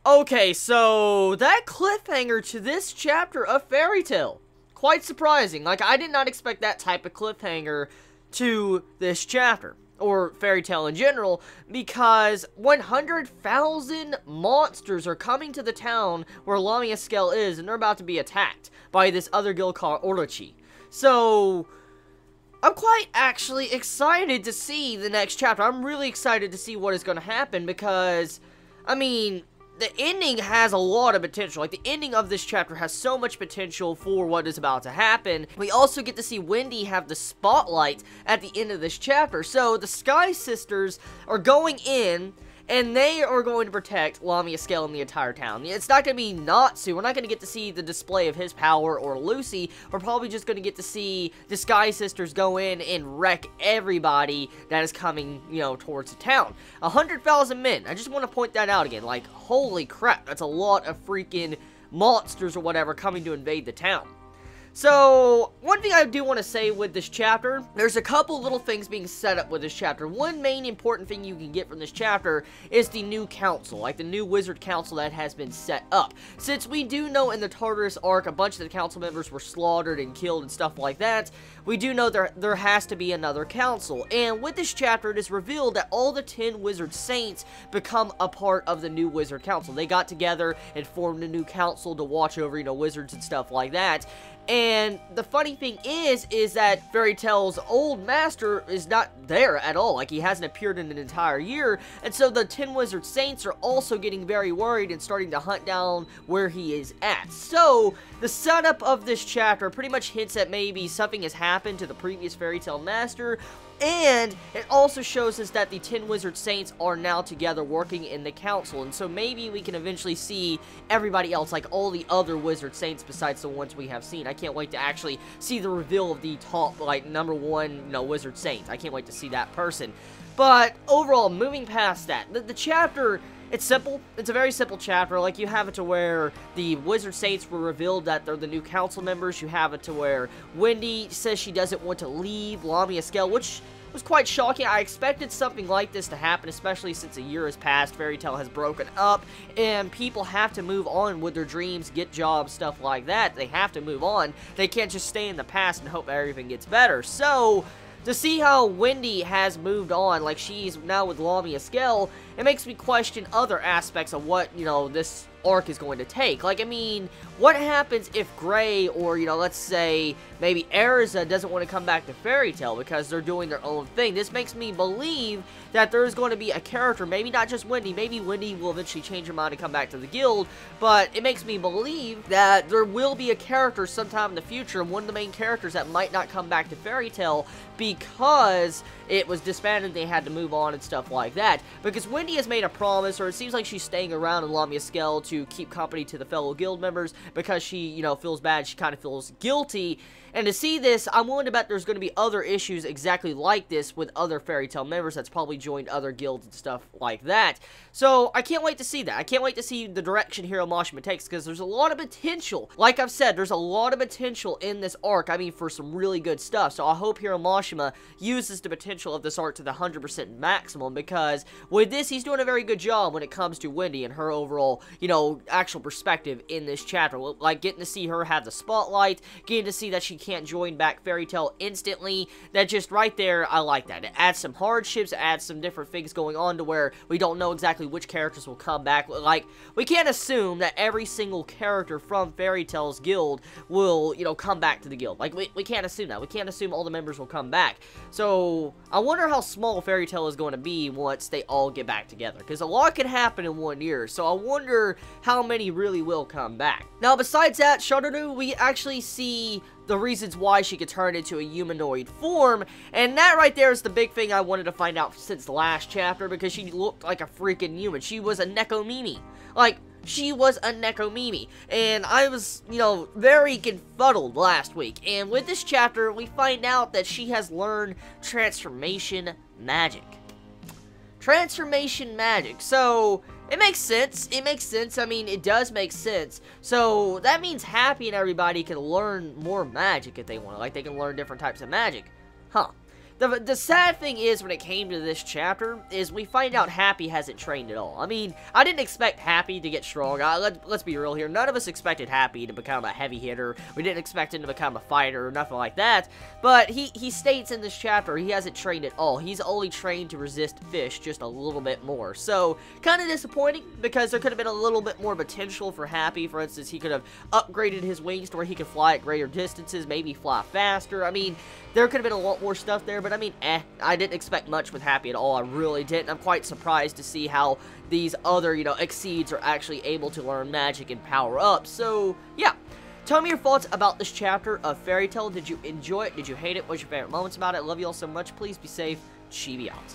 Okay, so that cliffhanger to this chapter of Fairy Tail. Quite surprising. Like, I did not expect that type of cliffhanger to this chapter, or Fairy Tail in general, because 100,000 monsters are coming to the town where Lamia Scale is, and they're about to be attacked by this other guild called Orochi. So, I'm quite actually excited to see the next chapter. I'm really excited to see what is going to happen, because, I mean, the ending has a lot of potential. Like, the ending of this chapter has so much potential for what is about to happen. We also get to see Wendy have the spotlight at the end of this chapter. So, the Sky Sisters are going in, and they are going to protect Lamia Scale in the entire town. It's not going to be Natsu. We're not going to get to see the display of his power or Lucy. We're probably just going to get to see the Sky Sisters go in and wreck everybody that is coming, you know, towards the town. 100,000 men. I just want to point that out again. Like, holy crap. That's a lot of freaking monsters or whatever coming to invade the town. So, one thing I do want to say with this chapter, there's a couple little things being set up with this chapter. One main important thing you can get from this chapter is the new council, like the new wizard council that has been set up. Since we do know in the Tartarus arc, a bunch of the council members were slaughtered and killed and stuff like that, we do know there has to be another council. And with this chapter, it is revealed that all the 10 wizard saints become a part of the new wizard council. They got together and formed a new council to watch over, you know, wizards and stuff like that. And the funny thing is that Fairy Tail's old master is not there at all. Like, he hasn't appeared in an entire year. And so the 10 Wizard Saints are also getting very worried and starting to hunt down where he is at. So, the setup of this chapter pretty much hints that maybe something has happened to the previous Fairy Tail master. And it also shows us that the 10 Wizard Saints are now together working in the council. And so maybe we can eventually see everybody else, like all the other Wizard Saints besides the ones we have seen. I can't wait to actually see the reveal of the top, like, #1, you know, Wizard Saint. I can't wait to see that person. But overall, moving past that, the chapter, it's simple. It's a very simple chapter. Like, you have it to where the Wizard Saints were revealed that they're the new council members. You have it to where Wendy says she doesn't want to leave Lamia Scale, which was quite shocking. I expected something like this to happen, especially since a year has passed, Fairy Tail has broken up, and people have to move on with their dreams, get jobs, stuff like that. They have to move on. They can't just stay in the past and hope everything gets better. So, to see how Wendy has moved on, like she's now with Lamia Scale, it makes me question other aspects of what, you know, this arc is going to take. Like, I mean, what happens if Gray, or, you know, let's say, maybe Erza doesn't want to come back to Fairy Tail because they're doing their own thing? This makes me believe that there is going to be a character, maybe not just Wendy, maybe Wendy will eventually change her mind and come back to the guild, but it makes me believe that there will be a character sometime in the future, one of the main characters that might not come back to Fairy Tail because it was disbanded and they had to move on and stuff like that. Because Wendy has made a promise, or it seems like she's staying around in Lamia Scale to keep company to the fellow guild members because she, you know, feels bad, she kind of feels guilty. And to see this, I'm willing to bet there's going to be other issues exactly like this with other Fairy Tail members that's probably joined other guilds and stuff like that. So, I can't wait to see that. I can't wait to see the direction Hiro Mashima takes, because there's a lot of potential. Like I've said, there's a lot of potential in this arc, I mean, for some really good stuff. So, I hope Hiro Mashima uses the potential of this arc to the 100% maximum, because with this, he's doing a very good job when it comes to Wendy and her overall, you know, actual perspective in this chapter. Like, getting to see her have the spotlight, getting to see that she can't join back Fairy Tail instantly. That just right there, I like that. It adds some hardships, it adds some different things going on to where we don't know exactly which characters will come back. Like, we can't assume that every single character from Fairy Tail's guild will, you know, come back to the guild. Like, we can't assume that. We can't assume all the members will come back. So, I wonder how small Fairy Tail is going to be once they all get back together, because a lot can happen in 1 year. So, I wonder how many really will come back. Now, besides that, Shadowru, we actually see the reasons why she could turn into a humanoid form, and that right there is the big thing I wanted to find out since the last chapter, because she looked like a freaking human. She was a Nekomimi. Like, she was a Nekomimi, and I was, you know, very confuddled last week, and with this chapter, we find out that she has learned transformation magic. Transformation magic. So, it makes sense. It makes sense. I mean, it does make sense. So, that means Happy and everybody can learn more magic if they want. Like, they can learn different types of magic. Huh. The sad thing is, when it came to this chapter, is we find out Happy hasn't trained at all. I mean, I didn't expect Happy to get strong. Let's be real here. None of us expected Happy to become a heavy hitter. We didn't expect him to become a fighter or nothing like that. But he states in this chapter he hasn't trained at all. He's only trained to resist fish just a little bit more. So, kind of disappointing, because there could have been a little bit more potential for Happy. For instance, he could have upgraded his wings to where he could fly at greater distances, maybe fly faster. I mean, there could have been a lot more stuff there, but I mean, I didn't expect much with Happy at all. I really didn't. I'm quite surprised to see how these other, Exceeds are actually able to learn magic and power up. So, yeah. Tell me your thoughts about this chapter of Fairy Tail. Did you enjoy it? Did you hate it? What's your favorite moments about it? I love you all so much. Please be safe. Chibi out.